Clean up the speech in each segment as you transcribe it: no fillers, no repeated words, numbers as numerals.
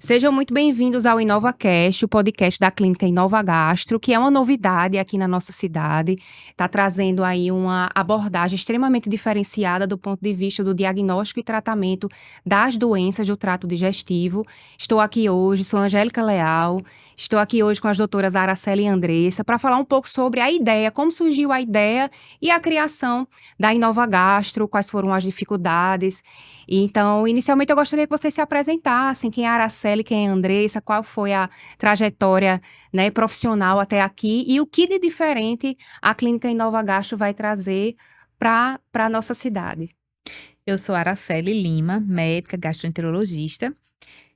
Sejam muito bem-vindos ao InovaCast, o podcast da Clínica Inova Gastro, que é uma novidade aqui na nossa cidade. Está trazendo aí uma abordagem extremamente diferenciada do ponto de vista do diagnóstico e tratamento das doenças do trato digestivo. Estou aqui hoje, sou Angélica Leal, estou aqui hoje com as doutoras Araceli e Andressa para falar um pouco sobre a ideia, como surgiu a ideia e a criação da Inova Gastro, quais foram as dificuldades. Então, inicialmente eu gostaria que vocês se apresentassem, quem é a Araceli, quem é a Andressa, qual foi a trajetória, né, profissional até aqui e o que de diferente a Clínica Inova Gastro vai trazer para a nossa cidade. Eu sou Araceli Lima, médica gastroenterologista.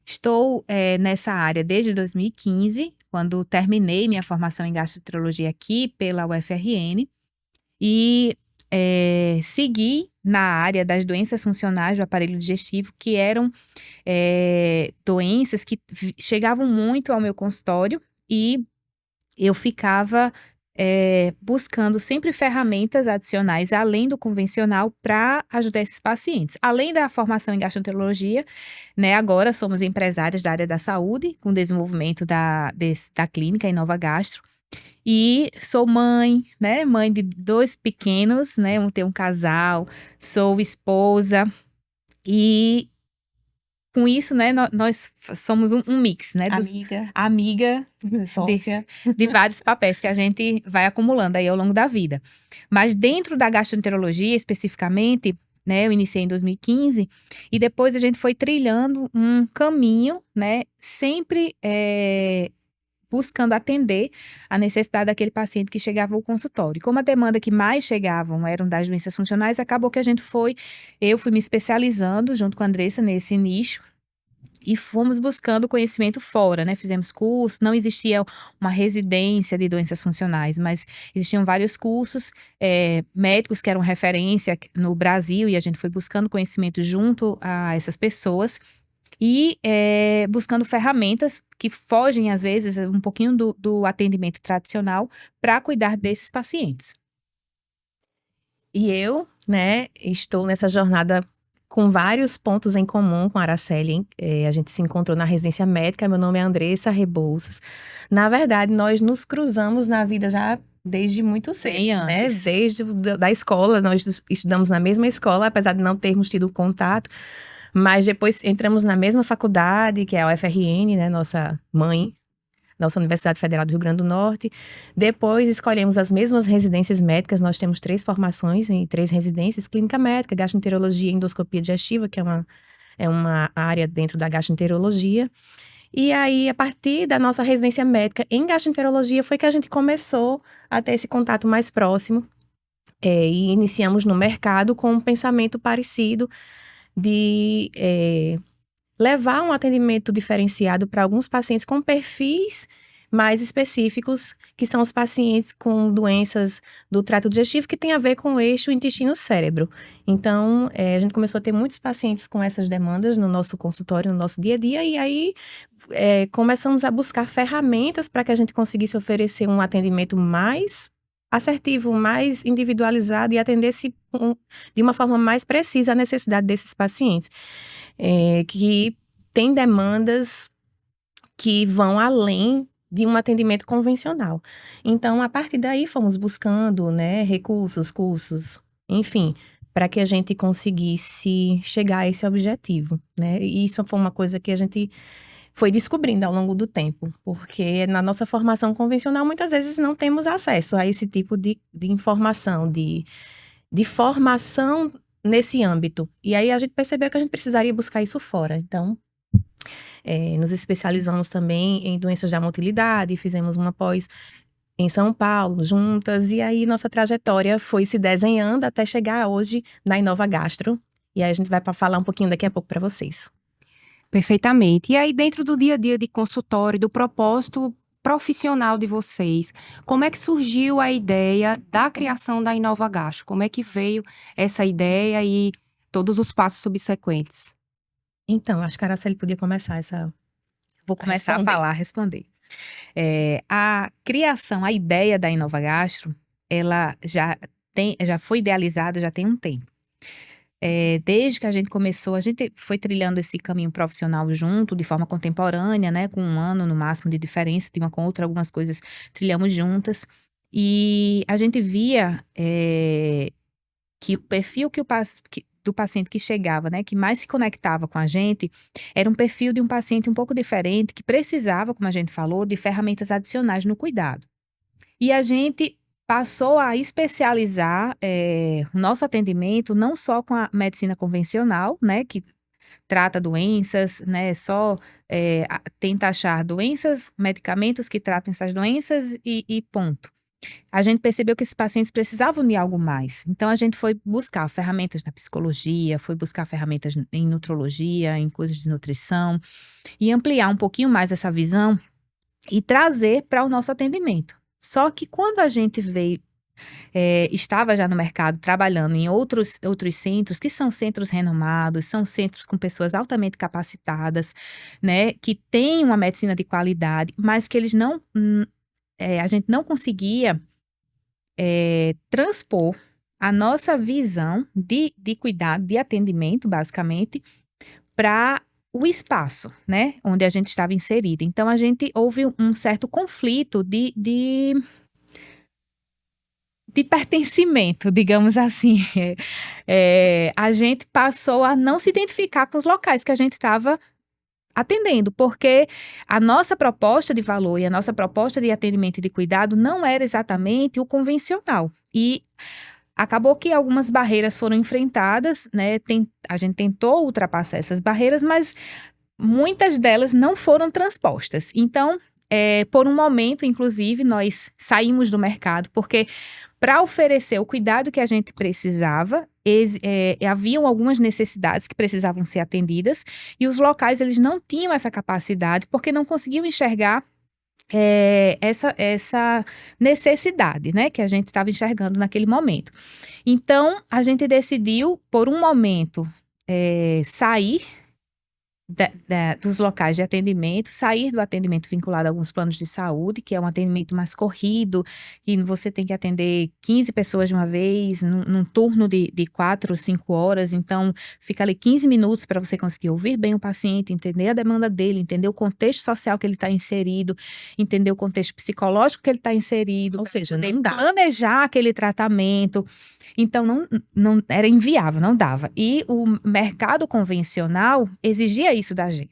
Estou nessa área desde 2015, quando terminei minha formação em gastroenterologia aqui pela UFRN. E segui na área das doenças funcionais do aparelho digestivo, que eram doenças que chegavam muito ao meu consultório e eu ficava buscando sempre ferramentas adicionais, além do convencional, para ajudar esses pacientes. Além da formação em gastroenterologia, né, agora somos empresárias da área da saúde, com desenvolvimento da clínica Inova Gastro. E sou mãe, né? Mãe de 2 pequenos, né? Tenho um casal, sou esposa. E com isso, né, nós somos um mix, né? Amiga Sócia. de vários papéis que a gente vai acumulando aí ao longo da vida. Mas dentro da gastroenterologia, especificamente, né? Eu iniciei em 2015 e depois a gente foi trilhando um caminho, né? Sempre buscando atender a necessidade daquele paciente que chegava ao consultório. E como a demanda que mais chegavam eram das doenças funcionais, acabou que eu fui me especializando junto com a Andressa nesse nicho e fomos buscando conhecimento fora, né? Fizemos cursos, não existia uma residência de doenças funcionais, mas existiam vários cursos, médicos que eram referência no Brasil e a gente foi buscando conhecimento junto a essas pessoas. E buscando ferramentas que fogem, às vezes, um pouquinho do atendimento tradicional para cuidar desses pacientes. E eu, né, estou nessa jornada com vários pontos em comum com a Araceli. A gente se encontrou na residência médica, meu nome é Andressa Rebouças. Na verdade, nós nos cruzamos na vida já desde muito cedo, né? Desde da escola, nós estudamos na mesma escola, apesar de não termos tido contato. Mas depois entramos na mesma faculdade, que é a UFRN, né? Nossa mãe, nossa Universidade Federal do Rio Grande do Norte. Depois escolhemos as mesmas residências médicas. Nós temos 3 formações em 3 residências: clínica médica, gastroenterologia e endoscopia digestiva, que é uma área dentro da gastroenterologia. E aí, a partir da nossa residência médica em gastroenterologia, foi que a gente começou a ter esse contato mais próximo. E iniciamos no mercado com um pensamento parecido de levar um atendimento diferenciado para alguns pacientes com perfis mais específicos, que são os pacientes com doenças do trato digestivo que tem a ver com o eixo intestino-cérebro. Então, a gente começou a ter muitos pacientes com essas demandas no nosso consultório, no nosso dia a dia, e aí começamos a buscar ferramentas para que a gente conseguisse oferecer um atendimento mais assertivo, mais individualizado e atendesse de uma forma mais precisa a necessidade desses pacientes, que têm demandas que vão além de um atendimento convencional. Então, a partir daí, fomos buscando, né, recursos, cursos, enfim, para que a gente conseguisse chegar a esse objetivo, né? E isso foi uma coisa que a gente foi descobrindo ao longo do tempo, porque na nossa formação convencional, muitas vezes não temos acesso a esse tipo de informação, de formação nesse âmbito. E aí a gente percebeu que a gente precisaria buscar isso fora. Então, nos especializamos também em doenças da motilidade, fizemos uma pós em São Paulo, juntas, e aí nossa trajetória foi se desenhando até chegar hoje na Inova Gastro. E aí a gente vai falar um pouquinho daqui a pouco para vocês. Perfeitamente. E aí, dentro do dia a dia de consultório, do propósito profissional de vocês, como é que surgiu a ideia da criação da Inova Gastro? Como é que veio essa ideia e todos os passos subsequentes? Então, acho que a Araceli podia começar essa. Vou começar a responder. A criação, a ideia da Inova Gastro, ela já foi idealizada já tem um tempo. desde que a gente começou, a gente foi trilhando esse caminho profissional junto, de forma contemporânea, né? Com 1 ano no máximo de diferença, de uma com outra, algumas coisas trilhamos juntas. E a gente via que o perfil do paciente que chegava, né, que mais se conectava com a gente, era um perfil de um paciente um pouco diferente, que precisava, como a gente falou, de ferramentas adicionais no cuidado. E a gente passou a especializar o nosso atendimento não só com a medicina convencional, né, que trata doenças, né, só tenta achar doenças, medicamentos que tratam essas doenças e ponto. A gente percebeu que esses pacientes precisavam de algo mais. Então, a gente foi buscar ferramentas na psicologia, foi buscar ferramentas em nutrologia, em coisas de nutrição, e ampliar um pouquinho mais essa visão e trazer para o nosso atendimento. Só que quando a gente veio, estava já no mercado trabalhando em outros centros, que são centros renomados, são centros com pessoas altamente capacitadas, né, que têm uma medicina de qualidade, mas que eles não, a gente não conseguia transpor a nossa visão de cuidado, de atendimento, basicamente, para o espaço, né, onde a gente estava inserida. Então, houve um certo conflito de pertencimento, digamos assim. A gente passou a não se identificar com os locais que a gente estava atendendo, porque a nossa proposta de valor e a nossa proposta de atendimento e de cuidado não era exatamente o convencional. E acabou que algumas barreiras foram enfrentadas, né? A gente tentou ultrapassar essas barreiras, mas muitas delas não foram transpostas. Então, por um momento, inclusive, nós saímos do mercado, porque para oferecer o cuidado que a gente precisava, haviam algumas necessidades que precisavam ser atendidas, e os locais eles não tinham essa capacidade, porque não conseguiam enxergar essa necessidade, né, que a gente estava enxergando naquele momento. Então, a gente decidiu, por um momento, sair dos locais de atendimento, sair do atendimento vinculado a alguns planos de saúde, que é um atendimento mais corrido, e você tem que atender 15 pessoas de uma vez, num turno de 4 ou 5 horas, então fica ali 15 minutos para você conseguir ouvir bem o paciente, entender a demanda dele, entender o contexto social que ele está inserido, entender o contexto psicológico que ele está inserido, Ou seja, não dá. planejar aquele tratamento. Então, não era inviável, não dava. E o mercado convencional exigia isso da gente.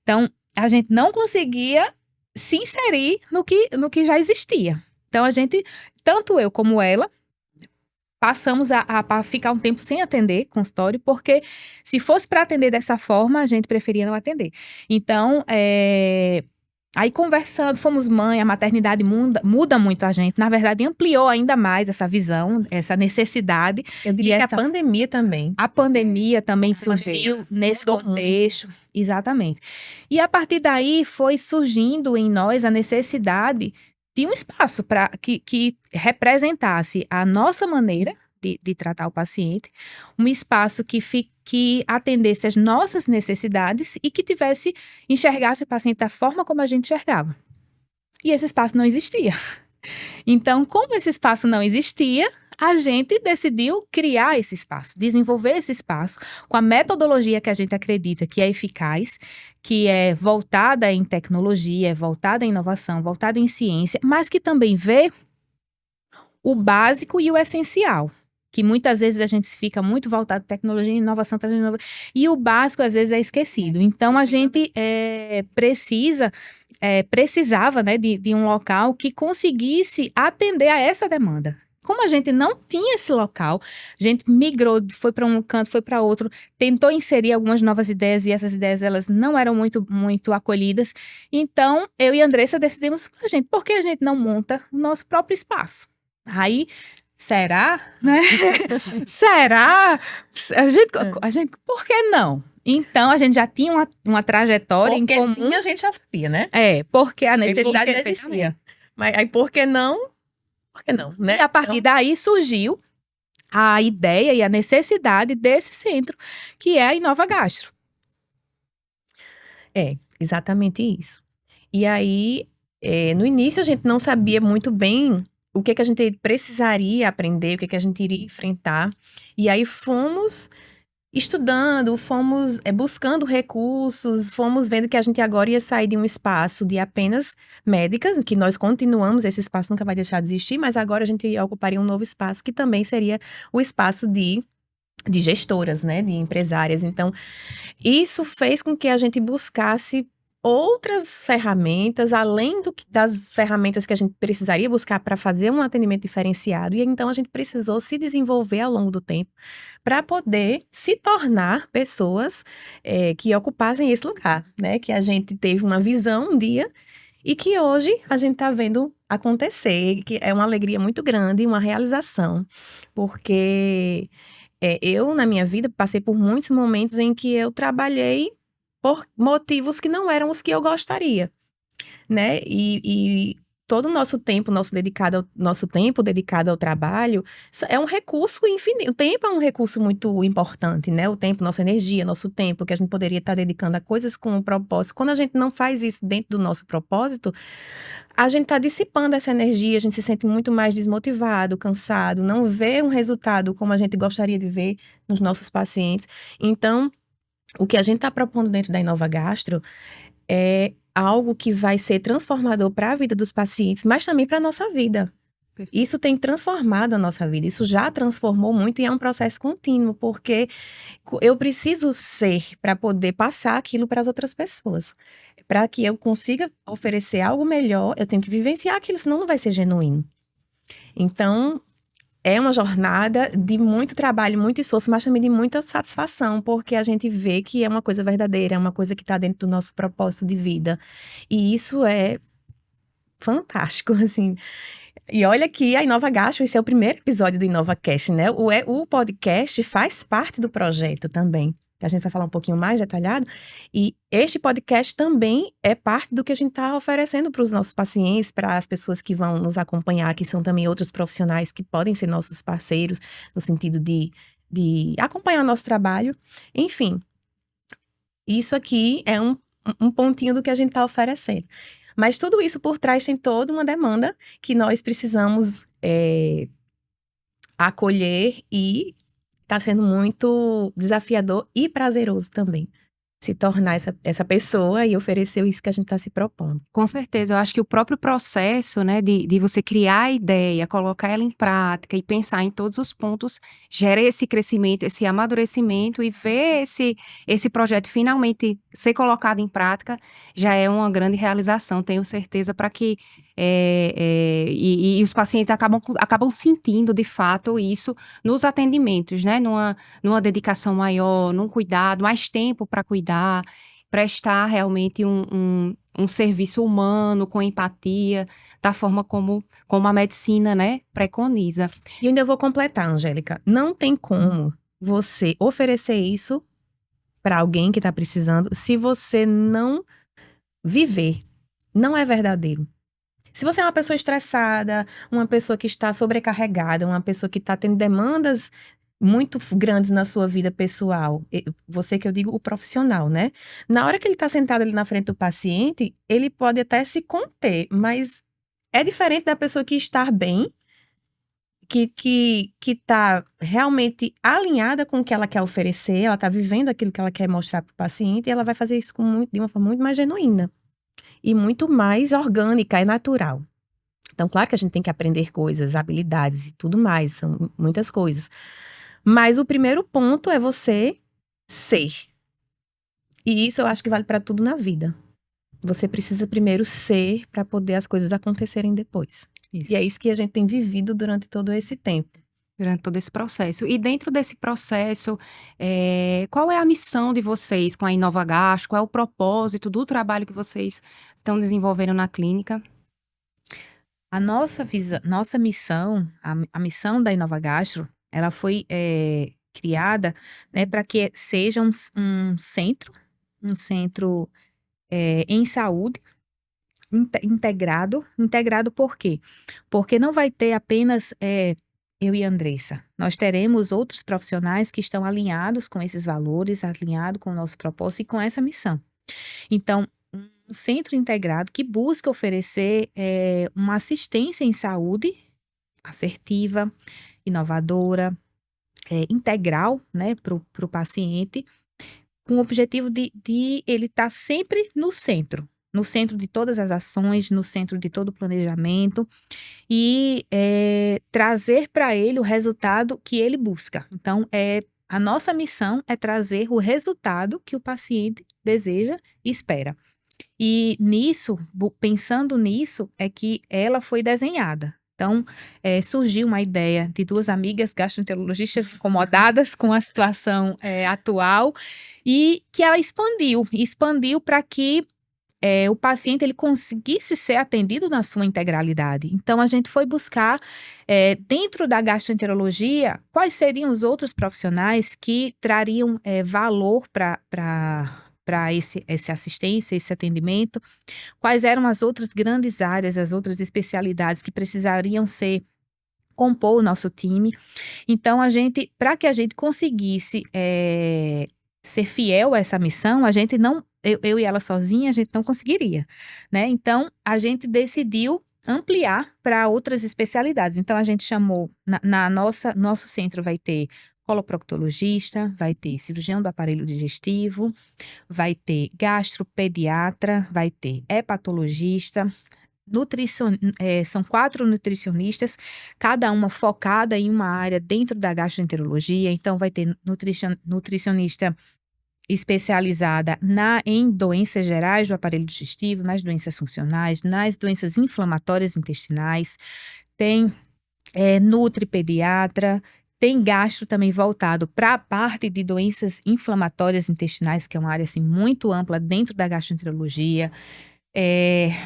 Então, a gente não conseguia se inserir no que já existia. Então, tanto eu como ela, passamos a ficar um tempo sem atender consultório, porque se fosse para atender dessa forma, a gente preferia não atender. Então, aí conversando, fomos mãe, a maternidade muda muito a gente. Na verdade, ampliou ainda mais essa visão, essa necessidade. Eu diria que a pandemia também. A pandemia também surgiu nesse contexto. Exatamente. E a partir daí foi surgindo em nós a necessidade de um espaço que representasse a nossa maneira de tratar o paciente, um espaço que atendesse as nossas necessidades e que enxergasse o paciente da forma como a gente enxergava. E esse espaço não existia. Então, como esse espaço não existia, a gente decidiu criar esse espaço, desenvolver esse espaço com a metodologia que a gente acredita que é eficaz, que é voltada em tecnologia, voltada em inovação, voltada em ciência, mas que também vê o básico e o essencial. Que muitas vezes a gente fica muito voltado à tecnologia, inovação, e o básico às vezes é esquecido. Então a gente precisava, né, de um local que conseguisse atender a essa demanda. Como a gente não tinha esse local, a gente migrou, foi para um canto, foi para outro, tentou inserir algumas novas ideias e essas ideias elas não eram muito, muito acolhidas. Então eu e a Andressa decidimos, por que a gente não monta o nosso próprio espaço? Aí será? Né? Será? A gente, por que não? Então, a gente já tinha uma trajetória porque em comum. Sim, a gente já sabia, né? Porque a necessidade já existia. Mas aí, por que não? Por que não, né? E a partir daí surgiu a ideia e a necessidade desse centro, que é a Inova Gastro. Exatamente isso. E aí, no início, a gente não sabia muito bem o que a gente precisaria aprender, o que a gente iria enfrentar. E aí fomos estudando, fomos buscando recursos, fomos vendo que a gente agora ia sair de um espaço de apenas médicas, que nós continuamos, esse espaço nunca vai deixar de existir, mas agora a gente ocuparia um novo espaço, que também seria o espaço de gestoras, né, de empresárias. Então, isso fez com que a gente buscasse outras ferramentas, além das ferramentas que a gente precisaria buscar para fazer um atendimento diferenciado. E então a gente precisou se desenvolver ao longo do tempo para poder se tornar pessoas que ocupassem esse lugar, né? Que a gente teve uma visão um dia e que hoje a gente está vendo acontecer, que é uma alegria muito grande, uma realização, porque eu, na minha vida, passei por muitos momentos em que eu trabalhei por motivos que não eram os que eu gostaria, né? E todo o nosso tempo, nosso tempo dedicado ao trabalho, é um recurso infinito. O tempo é um recurso muito importante, né? O tempo, nossa energia, nosso tempo, que a gente poderia estar dedicando a coisas com um propósito. Quando a gente não faz isso dentro do nosso propósito, a gente está dissipando essa energia, a gente se sente muito mais desmotivado, cansado, não vê um resultado como a gente gostaria de ver nos nossos pacientes. Então, o que a gente está propondo dentro da Inova Gastro é algo que vai ser transformador para a vida dos pacientes, mas também para a nossa vida. Isso tem transformado a nossa vida, isso já transformou muito e é um processo contínuo, porque eu preciso ser para poder passar aquilo para as outras pessoas. Para que eu consiga oferecer algo melhor, eu tenho que vivenciar aquilo, senão não vai ser genuíno. Então, é uma jornada de muito trabalho, muito esforço, mas também de muita satisfação, porque a gente vê que é uma coisa verdadeira, é uma coisa que está dentro do nosso propósito de vida. E isso é fantástico, assim. E olha que a Inova Gastro, esse é o primeiro episódio do InovaCast, né? O podcast faz parte do projeto também, que a gente vai falar um pouquinho mais detalhado. E este podcast também é parte do que a gente está oferecendo para os nossos pacientes, para as pessoas que vão nos acompanhar, que são também outros profissionais que podem ser nossos parceiros, no sentido de acompanhar o nosso trabalho. Enfim, isso aqui é um pontinho do que a gente está oferecendo. Mas tudo isso por trás tem toda uma demanda que nós precisamos acolher e está sendo muito desafiador e prazeroso também se tornar essa pessoa e oferecer isso que a gente está se propondo. Com certeza, eu acho que o próprio processo, né, de você criar a ideia, colocar ela em prática e pensar em todos os pontos, gera esse crescimento, esse amadurecimento e ver esse projeto finalmente ser colocado em prática, já é uma grande realização, tenho certeza, para que e os pacientes acabam sentindo, de fato, isso nos atendimentos, né, numa dedicação maior, num cuidado, mais tempo para cuidar, prestar realmente um serviço humano, com empatia, da forma como a medicina, né, preconiza. E ainda vou completar, Angélica. Não tem como você oferecer isso para alguém que está precisando se você não viver. Não é verdadeiro. Se você é uma pessoa estressada, uma pessoa que está sobrecarregada, uma pessoa que está tendo demandas muito grandes na sua vida pessoal, você que eu digo o profissional, né? Na hora que ele está sentado ali na frente do paciente, ele pode até se conter, mas é diferente da pessoa que está bem, que está realmente alinhada com o que ela quer oferecer, ela está vivendo aquilo que ela quer mostrar para o paciente e ela vai fazer isso de uma forma muito mais genuína e muito mais orgânica e natural. Então, claro que a gente tem que aprender coisas, habilidades e tudo mais, são muitas coisas. Mas o primeiro ponto é você ser. E isso eu acho que vale para tudo na vida. Você precisa primeiro ser para poder as coisas acontecerem depois. Isso. E é isso que a gente tem vivido durante todo esse tempo. Durante todo esse processo. E dentro desse processo, qual é a missão de vocês com a Inova Gastro? Qual é o propósito do trabalho que vocês estão desenvolvendo na clínica? A nossa missão, a missão da Inova Gastro, ela foi criada, né, para que seja um centro em saúde, integrado. Integrado por quê? Porque não vai ter apenas eu e a Andressa. Nós teremos outros profissionais que estão alinhados com esses valores, alinhados com o nosso propósito e com essa missão. Então, um centro integrado que busca oferecer uma assistência em saúde assertiva, inovadora, integral, né, para o paciente, com o objetivo de ele estar sempre no centro de todas as ações, no centro de todo o planejamento e trazer para ele o resultado que ele busca. Então, a nossa missão é trazer o resultado que o paciente deseja e espera. E nisso, pensando nisso, é que ela foi desenhada. Então, surgiu uma ideia de duas amigas gastroenterologistas incomodadas com a situação atual e que ela expandiu para que o paciente ele conseguisse ser atendido na sua integralidade. Então, a gente foi buscar, dentro da gastroenterologia, quais seriam os outros profissionais que trariam valor para essa assistência, esse atendimento, quais eram as outras grandes áreas, as outras especialidades que precisariam compor o nosso time. Então, para que a gente conseguisse ser fiel a essa missão, a gente não, eu e ela sozinha, a gente não conseguiria, né? Então, a gente decidiu ampliar para outras especialidades. Então, a gente chamou, nosso centro vai ter coloproctologista, vai ter cirurgião do aparelho digestivo, vai ter gastropediatra, vai ter hepatologista, são 4 nutricionistas, cada uma focada em uma área dentro da gastroenterologia. Então, vai ter nutricionista especializada em doenças gerais do aparelho digestivo, nas doenças funcionais, nas doenças inflamatórias intestinais, tem nutripediatra, tem gastro também voltado para a parte de doenças inflamatórias intestinais, que é uma área assim, muito ampla dentro da gastroenterologia.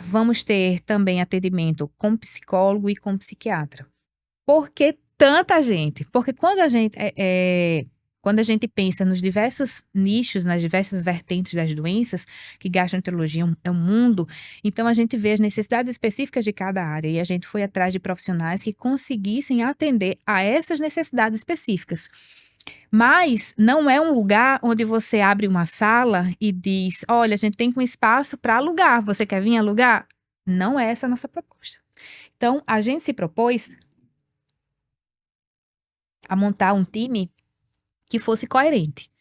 Vamos ter também atendimento com psicólogo e com psiquiatra. Por que tanta gente? Porque quando a gente pensa nos diversos nichos, nas diversas vertentes das doenças, que gastroenterologia é um mundo, então a gente vê as necessidades específicas de cada área e a gente foi atrás de profissionais que conseguissem atender a essas necessidades específicas. Mas não é um lugar onde você abre uma sala e diz, olha, a gente tem um espaço para alugar, você quer vir alugar? Não é essa a nossa proposta. Então, a gente se propôs a montar um time que fosse coerente.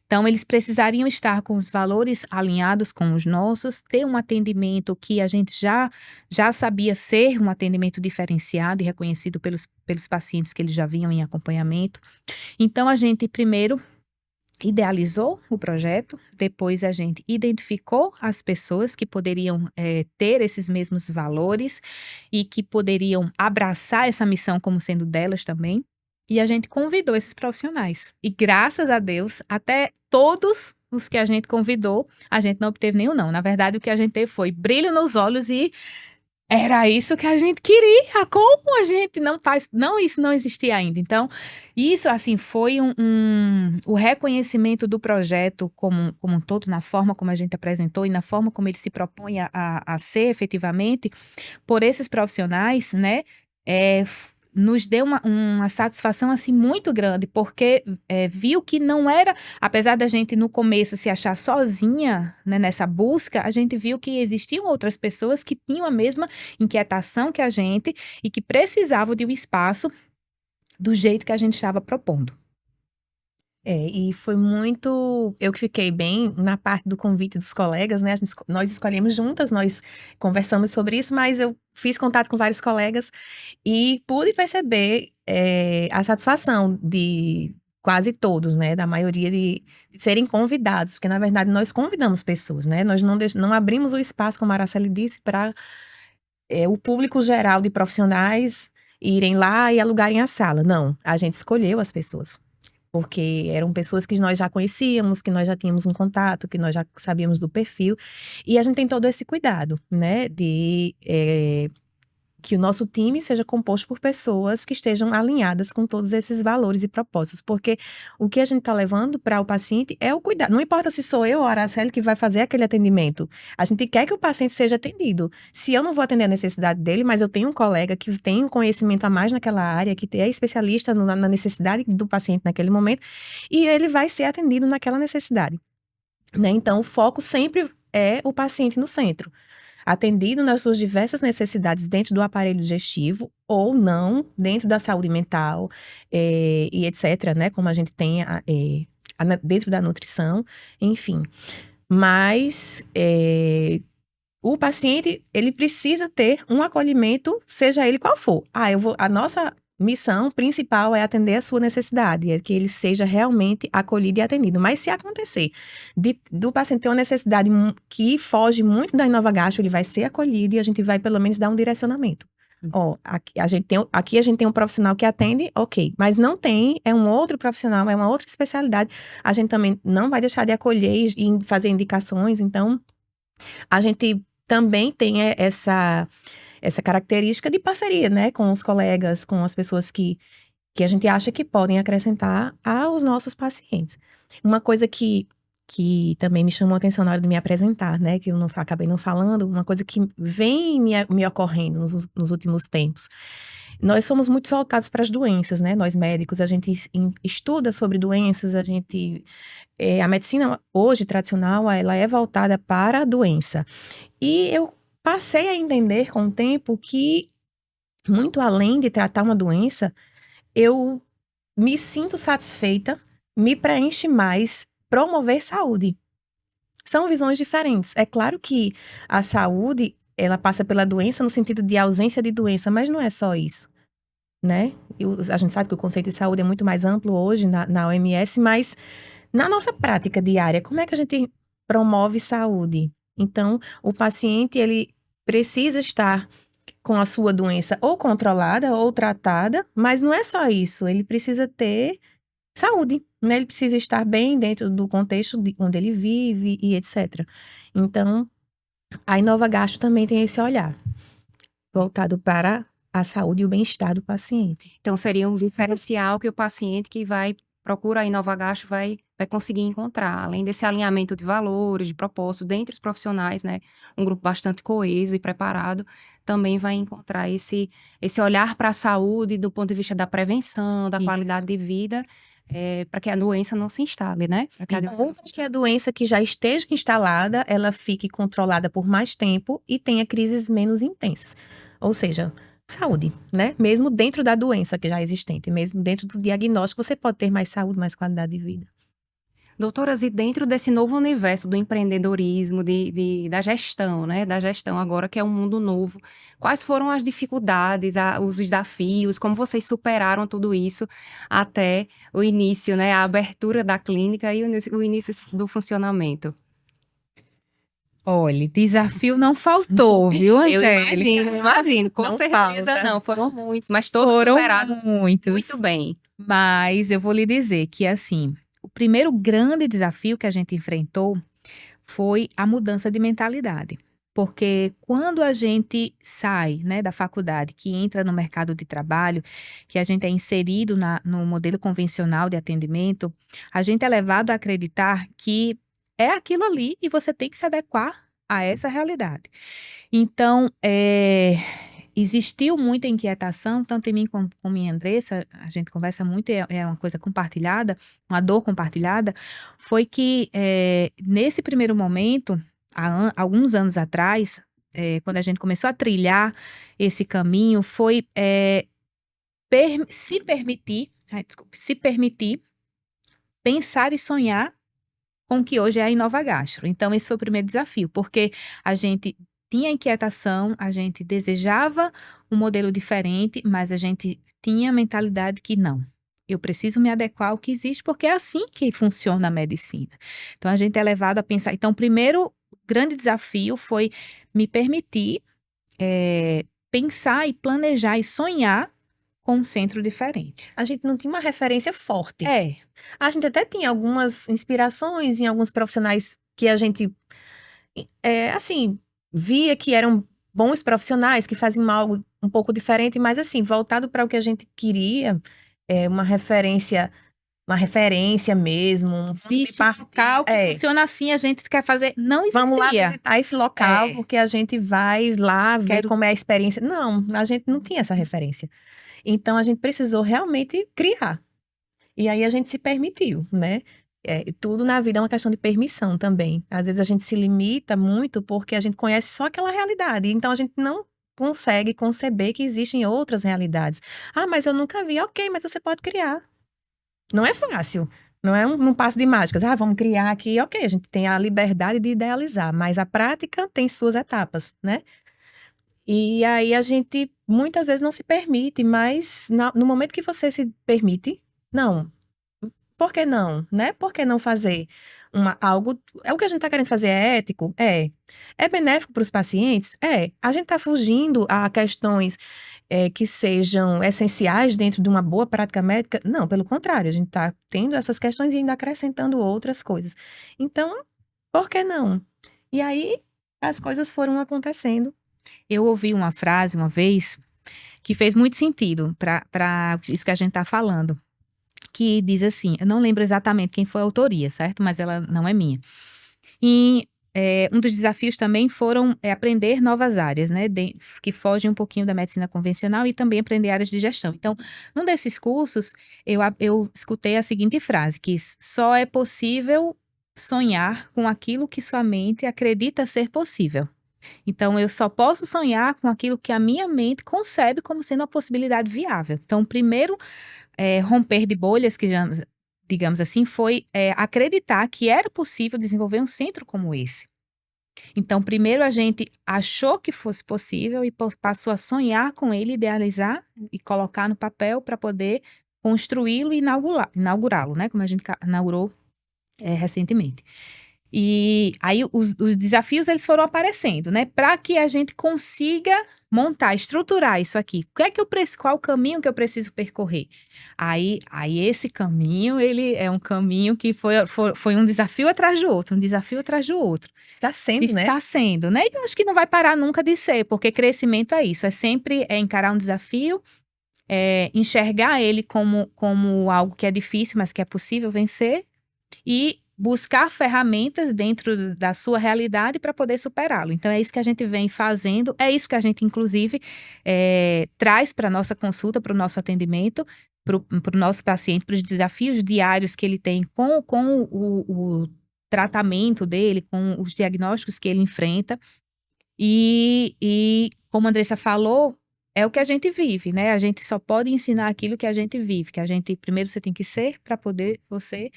Então, eles precisariam estar com os valores alinhados com os nossos, ter um atendimento que a gente já sabia ser um atendimento diferenciado e reconhecido pelos pacientes que eles já vinham em acompanhamento. Então, a gente primeiro idealizou o projeto, depois a gente identificou as pessoas que poderiam ter esses mesmos valores e que poderiam abraçar essa missão como sendo delas também. E a gente convidou esses profissionais. E graças a Deus, até todos os que a gente convidou, a gente não obteve nenhum não. Na verdade, o que a gente teve foi brilho nos olhos e era isso que a gente queria. Como a gente não faz... Não, isso não existia ainda. Então, isso, assim, foi o reconhecimento do projeto como um todo, na forma como a gente apresentou e na forma como ele se propõe a ser efetivamente, por esses profissionais, né? Nos deu uma satisfação assim muito grande, porque viu que não era, apesar da gente no começo se achar sozinha, né, nessa busca, a gente viu que existiam outras pessoas que tinham a mesma inquietação que a gente e que precisavam de um espaço do jeito que a gente estava propondo. E foi muito... Eu que fiquei bem na parte do convite dos colegas, né? Nós escolhemos juntas, nós conversamos sobre isso, mas eu fiz contato com vários colegas e pude perceber a satisfação de quase todos, né? Da maioria de serem convidados, porque na verdade nós convidamos pessoas, né? Nós não abrimos o espaço, como a Araceli disse, para o público geral de profissionais irem lá e alugarem a sala. Não, a gente escolheu as pessoas. Porque eram pessoas que nós já conhecíamos, que nós já tínhamos um contato, que nós já sabíamos do perfil. E a gente tem todo esse cuidado, né? De que o nosso time seja composto por pessoas que estejam alinhadas com todos esses valores e propósitos. Porque o que a gente está levando para o paciente é o cuidado. Não importa se sou eu ou a Araceli que vai fazer aquele atendimento. A gente quer que o paciente seja atendido. Se eu não vou atender a necessidade dele, mas eu tenho um colega que tem um conhecimento a mais naquela área, que é especialista na necessidade do paciente naquele momento, e ele vai ser atendido naquela necessidade, né? Então, o foco sempre é o paciente no centro. atendido nas suas diversas necessidades dentro do aparelho digestivo ou não, dentro da saúde mental e etc., né? Como a gente tem dentro da nutrição, enfim. Mas o paciente, ele precisa ter um acolhimento, seja ele qual for. A nossa missão principal é atender a sua necessidade, é que ele seja realmente acolhido e atendido. Mas se acontecer do paciente ter uma necessidade que foge muito da Inovagastro, ele vai ser acolhido e a gente vai pelo menos dar um direcionamento. Ó, aqui a gente tem um profissional que atende, ok, mas não tem, é um outro profissional, é uma outra especialidade. A gente também não vai deixar de acolher e fazer indicações, então a gente também tem essa característica de parceria, né, com os colegas, com as pessoas que a gente acha que podem acrescentar aos nossos pacientes. Uma coisa que também me chamou a atenção na hora de me apresentar, né, que eu acabei não falando, uma coisa que vem me ocorrendo nos últimos tempos. Nós somos muito voltados para as doenças, né, nós médicos, a gente estuda sobre doenças, a medicina hoje tradicional, ela é voltada para a doença. E eu passei a entender com o tempo que, muito além de tratar uma doença, eu me sinto satisfeita, me preenche mais promover saúde. São visões diferentes. É claro que a saúde, ela passa pela doença no sentido de ausência de doença, mas não é só isso, né? A gente sabe que o conceito de saúde é muito mais amplo hoje na OMS, mas na nossa prática diária, como é que a gente promove saúde? Então, o paciente, ele precisa estar com a sua doença ou controlada ou tratada, mas não é só isso, ele precisa ter saúde, né? Ele precisa estar bem dentro do contexto onde ele vive e etc. Então, a Inovagastro também tem esse olhar voltado para a saúde e o bem-estar do paciente. Então, seria um diferencial que o paciente que procura a Inovagastro vai conseguir encontrar, além desse alinhamento de valores, de propósito, dentre os profissionais, né, um grupo bastante coeso e preparado, também vai encontrar esse olhar para a saúde do ponto de vista da prevenção, da qualidade de vida, para que a doença não se instale, né? Ou que a doença que já esteja instalada, ela fique controlada por mais tempo e tenha crises menos intensas. Ou seja, saúde, né? Mesmo dentro da doença que já é existente, mesmo dentro do diagnóstico, você pode ter mais saúde, mais qualidade de vida. Doutoras, e dentro desse novo universo do empreendedorismo, da gestão, né? Da gestão agora, que é um mundo novo, quais foram as dificuldades, os desafios, como vocês superaram tudo isso até o início, né? A abertura da clínica e o início do funcionamento? Olha, desafio não faltou, viu, Angélica? Eu imagino, com Não certeza falta. não, foram muitos, mas todos Foram superados muitos. muito bem. Mas eu vou lhe dizer que, assim, o primeiro grande desafio que a gente enfrentou foi a mudança de mentalidade. Porque quando a gente sai, né, da faculdade, que entra no mercado de trabalho, que a gente é inserido no modelo convencional de atendimento, a gente é levado a acreditar que é aquilo ali e você tem que se adequar a essa realidade. Então, existiu muita inquietação, tanto em mim como em Andressa, a gente conversa muito, é uma coisa compartilhada, uma dor compartilhada, foi que nesse primeiro momento, há alguns anos atrás, quando a gente começou a trilhar esse caminho, foi se permitir pensar e sonhar com o que hoje é a Inovagastro. Então, esse foi o primeiro desafio, porque a gente tinha inquietação, a gente desejava um modelo diferente, mas a gente tinha a mentalidade que não, eu preciso me adequar ao que existe, porque é assim que funciona a medicina. Então, a gente é levado a pensar. Então, o primeiro grande desafio foi me permitir pensar e planejar e sonhar com um centro diferente. A gente não tinha uma referência forte. É. A gente até tinha algumas inspirações em alguns profissionais que a gente, assim, via que eram bons profissionais, que faziam algo um pouco diferente, mas assim, voltado para o que a gente queria, uma referência mesmo. Existe um local que funciona assim, a gente quer fazer, não existia. Vamos lá visitar esse local, porque a gente vai lá ver como é a experiência. Não, a gente não tinha essa referência. Então, a gente precisou realmente criar. E aí, a gente se permitiu, né? Tudo na vida é uma questão de permissão também. Às vezes a gente se limita muito porque a gente conhece só aquela realidade. Então a gente não consegue conceber que existem outras realidades. Ah, mas eu nunca vi. Ok, mas você pode criar. Não é fácil. Não é um passo de mágicas. Ah, vamos criar aqui. Ok, a gente tem a liberdade de idealizar, mas a prática tem suas etapas, né? E aí a gente muitas vezes não se permite, mas no momento que você se permite, não. Por que não, né? Por que não fazer algo? É o que a gente está querendo fazer é ético? É. É benéfico para os pacientes? É. A gente está fugindo a questões que sejam essenciais dentro de uma boa prática médica? Não, pelo contrário, a gente está tendo essas questões e ainda acrescentando outras coisas. Então, por que não? E aí as coisas foram acontecendo. Eu ouvi uma frase uma vez que fez muito sentido para isso que a gente está falando. Que diz assim, eu não lembro exatamente quem foi a autoria, certo? Mas ela não é minha. E um dos desafios também foram aprender novas áreas, né? Que fogem um pouquinho da medicina convencional e também aprender áreas de gestão. Então, num desses cursos, eu escutei a seguinte frase, que só é possível sonhar com aquilo que sua mente acredita ser possível. Então, eu só posso sonhar com aquilo que a minha mente concebe como sendo uma possibilidade viável. Então, primeiro romper de bolhas, que já, digamos assim, foi acreditar que era possível desenvolver um centro como esse. Então, primeiro a gente achou que fosse possível e passou a sonhar com ele, idealizar e colocar no papel para poder construí-lo e inaugurá-lo, né? Como a gente inaugurou recentemente. E aí os desafios eles foram aparecendo, né? Para que a gente consiga montar, estruturar isso aqui. Qual o caminho que eu preciso percorrer? Aí esse caminho, ele é um caminho que foi um desafio atrás do outro, um desafio atrás do outro. Está sendo, né? Está sendo, né? E eu acho que não vai parar nunca de ser, porque crescimento é isso, é sempre encarar um desafio, enxergar ele como algo que é difícil, mas que é possível vencer e buscar ferramentas dentro da sua realidade para poder superá-lo. Então, é isso que a gente vem fazendo, é isso que a gente, inclusive, traz para a nossa consulta, para o nosso atendimento, para o nosso paciente, para os desafios diários que ele tem com o tratamento dele, com os diagnósticos que ele enfrenta. E como a Andressa falou, é o que a gente vive, né? A gente só pode ensinar aquilo que a gente vive, que primeiro você tem que ser para poder você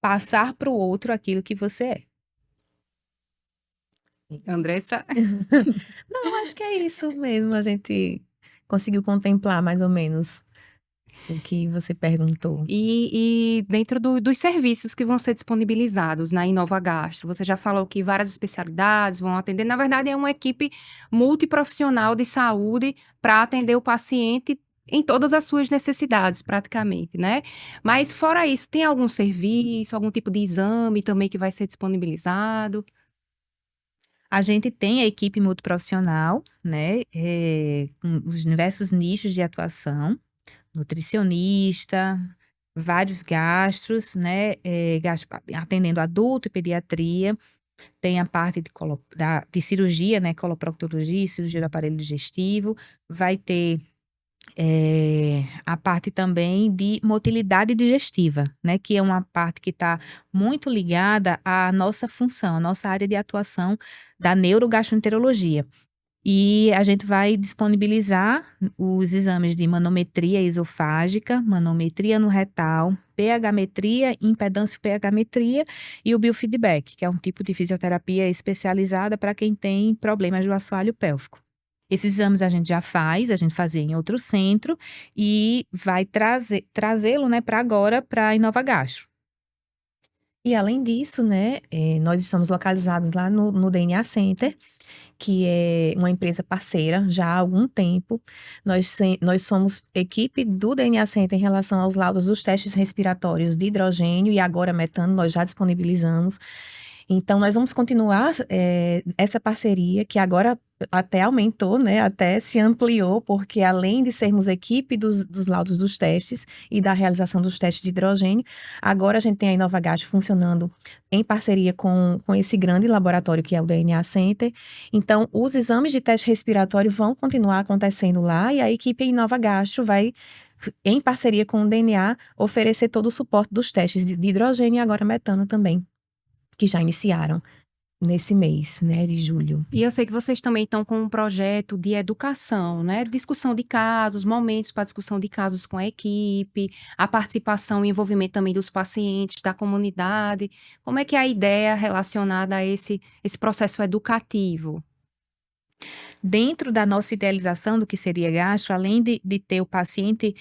passar para o outro aquilo que você é. Andressa? Não, acho que é isso mesmo. A gente conseguiu contemplar mais ou menos o que você perguntou. E dentro dos serviços que vão ser disponibilizados na Inova Gastro, você já falou que várias especialidades vão atender. Na verdade, é uma equipe multiprofissional de saúde para atender o paciente em todas as suas necessidades, praticamente, né? Mas fora isso, tem algum serviço, algum tipo de exame também que vai ser disponibilizado? A gente tem a equipe multiprofissional, né? Com os diversos nichos de atuação, nutricionista, vários gastros, né? Atendendo adulto e pediatria. Tem a parte de cirurgia, né? Coloproctologia, cirurgia do aparelho digestivo. Vai ter a parte também de motilidade digestiva, né? Que é uma parte que está muito ligada à nossa função, à nossa área de atuação da neurogastroenterologia. E a gente vai disponibilizar os exames de manometria esofágica, manometria no retal, pH-metria, impedância pH-metria e o biofeedback, que é um tipo de fisioterapia especializada para quem tem problemas do assoalho pélvico. Esses exames a gente já faz, a gente fazia em outro centro e vai trazê-lo, né, para agora, para a Inova Gastro. E além disso, né, nós estamos localizados lá no DNA Center, que é uma empresa parceira já há algum tempo. Nós somos equipe do DNA Center em relação aos laudos dos testes respiratórios de hidrogênio e agora metano, nós já disponibilizamos. Então, nós vamos continuar essa parceria, que agora até aumentou, né? Até se ampliou, porque além de sermos equipe dos laudos dos testes e da realização dos testes de hidrogênio, agora a gente tem a Inova Gastro funcionando em parceria com esse grande laboratório que é o DNA Center. Então, os exames de teste respiratório vão continuar acontecendo lá e a equipe Inova Gastro vai em parceria com o DNA, oferecer todo o suporte dos testes de hidrogênio e agora metano também, que já iniciaram nesse mês, né, de julho. E eu sei que vocês também estão com um projeto de educação, né? Discussão de casos, momentos para discussão de casos com a equipe, a participação e envolvimento também dos pacientes, da comunidade. Como é que é a ideia relacionada a esse processo educativo? Dentro da nossa idealização do que seria gastro, além de ter o paciente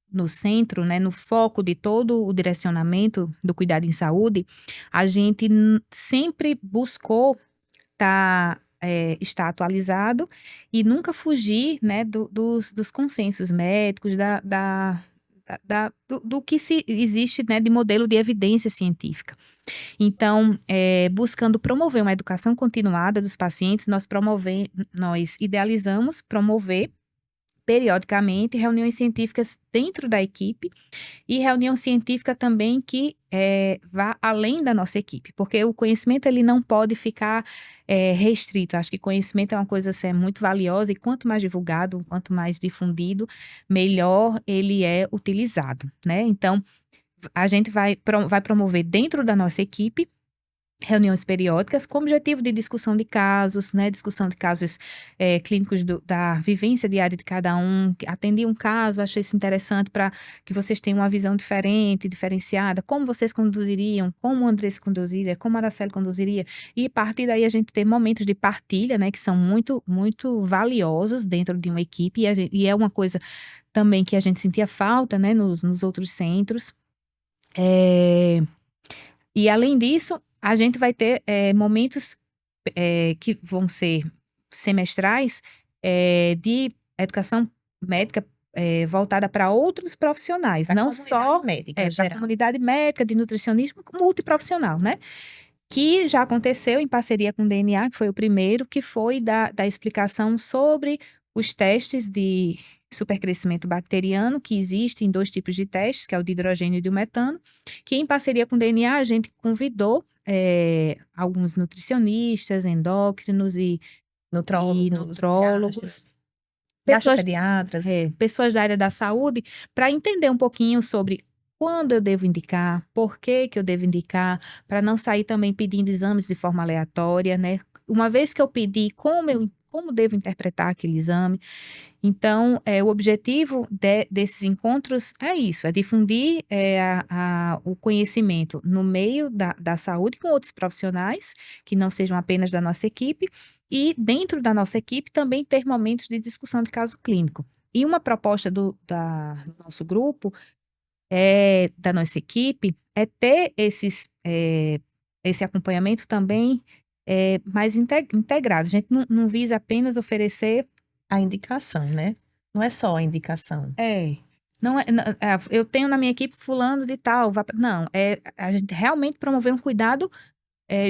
no centro, né, no foco de todo o direcionamento do cuidado em saúde, a gente sempre buscou estar atualizado e nunca fugir, né, dos consensos médicos, do que se existe, né, de modelo de evidência científica. Então, buscando promover uma educação continuada dos pacientes, nós idealizamos promover periodicamente reuniões científicas dentro da equipe e reunião científica também que vá além da nossa equipe, porque o conhecimento ele não pode ficar restrito. Acho que conhecimento é uma coisa assim, muito valiosa e quanto mais divulgado, quanto mais difundido, melhor ele é utilizado, né? Então, a gente vai promover dentro da nossa equipe reuniões periódicas com objetivo de discussão de casos, né, discussão de casos clínicos da vivência diária de cada um. Atendi um caso, achei isso interessante para que vocês tenham uma visão diferente, diferenciada, como vocês conduziriam, como o Andressa conduziria, como a Araceli conduziria, e a partir daí a gente tem momentos de partilha, né, que são muito, muito valiosos dentro de uma equipe, e é uma coisa também que a gente sentia falta, né, nos outros centros. E além disso, a gente vai ter momentos que vão ser semestrais de educação médica voltada para outros profissionais, Pra não comunidade só médica, para a geral. comunidade médica, de nutricionismo, multiprofissional, né? Que já aconteceu em parceria com o DNA, que foi o primeiro, que foi da explicação sobre os testes de supercrescimento bacteriano, que existem 2 tipos de testes, que é o de hidrogênio e do metano, que em parceria com o DNA a gente convidou alguns nutricionistas, endócrinos e nutrólogos, pessoas, Gastropediatras. pessoas da área da saúde, para entender um pouquinho sobre quando eu devo indicar, por que que eu devo indicar, para não sair também pedindo exames de forma aleatória, né? Uma vez que eu pedi, como devo interpretar aquele exame. Então, o objetivo desses encontros é isso, é difundir o conhecimento no meio da saúde com outros profissionais, que não sejam apenas da nossa equipe, e dentro da nossa equipe também ter momentos de discussão de caso clínico. E uma proposta do nosso grupo, da nossa equipe, é ter esse acompanhamento também mais integrado. A gente não visa apenas oferecer A indicação, né? Não é só a indicação. não eu tenho na minha equipe fulano de tal, não, a gente realmente promover um cuidado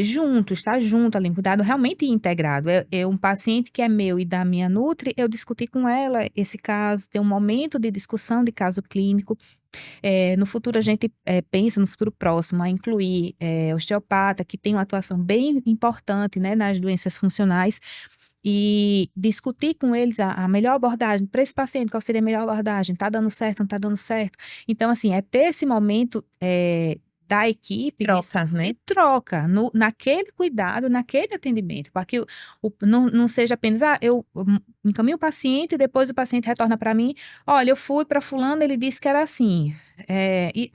junto, estar junto ali, um cuidado realmente integrado. É um paciente que é meu e da minha nutri, eu discuti com ela esse caso, ter um momento de discussão de caso clínico. No futuro a gente pensa, no futuro próximo, a incluir osteopata, que tem uma atuação bem importante, né, nas doenças funcionais, e discutir com eles a melhor abordagem para esse paciente, qual seria a melhor abordagem, tá dando certo, não tá dando certo. Então, assim, é ter esse momento da equipe Troca, né? de troca, naquele cuidado, naquele atendimento, para que não seja apenas, eu encaminho o paciente e depois o paciente retorna para mim, olha, eu fui para fulano, ele disse que era assim.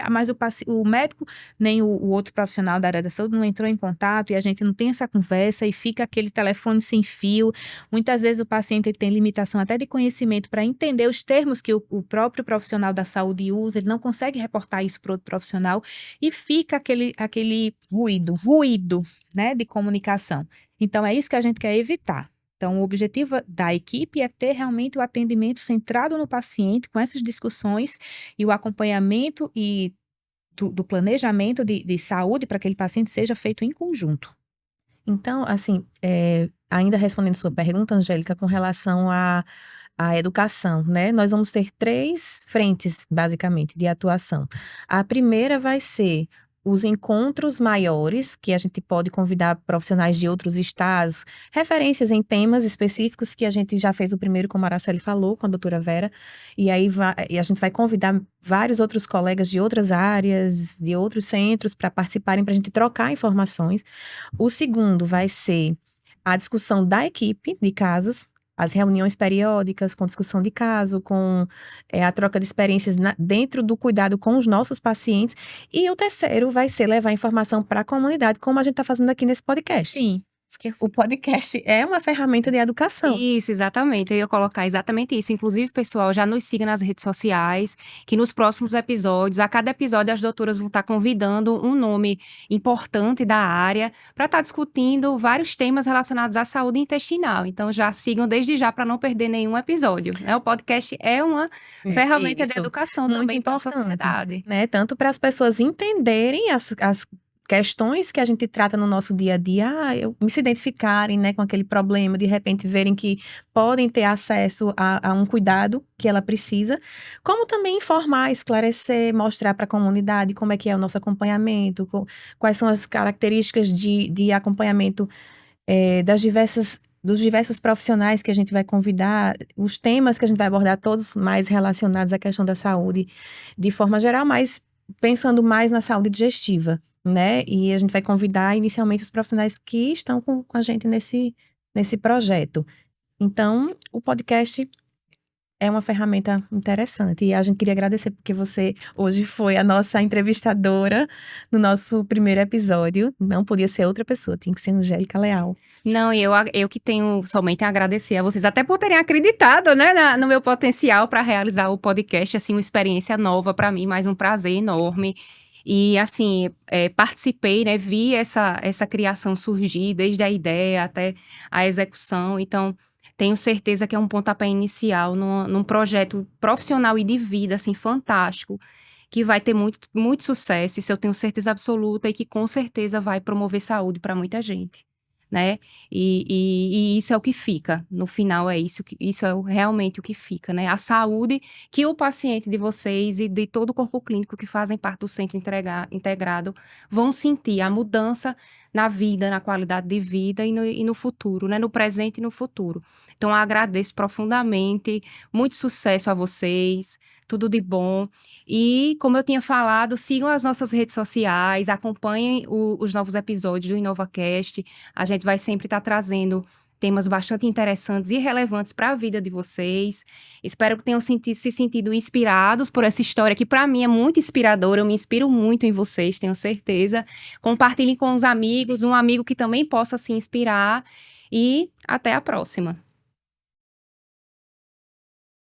Mas o médico, nem o outro profissional da área da saúde não entrou em contato e a gente não tem essa conversa e fica aquele telefone sem fio. Muitas vezes o paciente ele tem limitação até de conhecimento para entender os termos que o próprio profissional da saúde usa, ele não consegue reportar isso para outro profissional e fica aquele ruído, né, de comunicação. Então, é isso que a gente quer evitar. Então, o objetivo da equipe é ter realmente o atendimento centrado no paciente, com essas discussões e o acompanhamento e do planejamento de saúde para aquele paciente seja feito em conjunto. Então, assim, ainda respondendo sua pergunta, Angélica, com relação à educação, né? Nós vamos ter 3 frentes, basicamente, de atuação. A primeira vai ser os encontros maiores, que a gente pode convidar profissionais de outros estados, referências em temas específicos, que a gente já fez o primeiro, como a Araceli falou, com a doutora Vera, e aí a gente vai convidar vários outros colegas de outras áreas, de outros centros, para participarem, para a gente trocar informações. O segundo vai ser a discussão da equipe de casos, as reuniões periódicas com discussão de caso, com a troca de experiências dentro do cuidado com os nossos pacientes. E o terceiro vai ser levar informação para a comunidade, como a gente está fazendo aqui nesse podcast. Sim, esqueci. O podcast é uma ferramenta de educação. Isso, exatamente. Eu ia colocar exatamente isso. Inclusive, pessoal, já nos siga nas redes sociais, que nos próximos episódios, a cada episódio, as doutoras vão estar convidando um nome importante da área para estar discutindo vários temas relacionados à saúde intestinal. Então, já sigam desde já para não perder nenhum episódio, né? O podcast é uma ferramenta de Isso. educação Muito também para a importante, sociedade. né? Tanto para as pessoas entenderem as questões que a gente trata no nosso dia a dia, se identificarem, né, com aquele problema, de repente verem que podem ter acesso a um cuidado que ela precisa, como também informar, esclarecer, mostrar para a comunidade como é que é o nosso acompanhamento, quais são as características de acompanhamento dos diversos profissionais que a gente vai convidar, os temas que a gente vai abordar, todos mais relacionados à questão da saúde de forma geral, mas pensando mais na saúde digestiva, né? E a gente vai convidar inicialmente os profissionais que estão com a gente nesse projeto. Então, o podcast é uma ferramenta interessante. E a gente queria agradecer porque você hoje foi a nossa entrevistadora no nosso primeiro episódio. Não podia ser outra pessoa, tinha que ser Angélica Leal. Não, e eu que tenho somente a agradecer a vocês, até por terem acreditado, né, no meu potencial para realizar o podcast, assim, uma experiência nova para mim, mais um prazer enorme. E, assim, participei, né, vi essa criação surgir, desde a ideia até a execução. Então, tenho certeza que é um pontapé inicial num projeto profissional e de vida, assim, fantástico, que vai ter muito, muito sucesso, isso eu tenho certeza absoluta, e que com certeza vai promover saúde para muita gente, né? E isso é o que fica, no final isso é realmente o que fica, né? A saúde que o paciente de vocês e de todo o corpo clínico que fazem parte do centro integrado vão sentir a mudança na vida, na qualidade de vida e no futuro, né? No presente e no futuro. Então, eu agradeço profundamente, muito sucesso a vocês, tudo de bom. E, como eu tinha falado, sigam as nossas redes sociais, acompanhem os novos episódios do InovaCast. A gente vai sempre estar trazendo temas bastante interessantes e relevantes para a vida de vocês. Espero que tenham se sentido inspirados por essa história, que para mim é muito inspiradora. Eu me inspiro muito em vocês, tenho certeza. Compartilhem com os amigos, um amigo que também possa se inspirar. E até a próxima.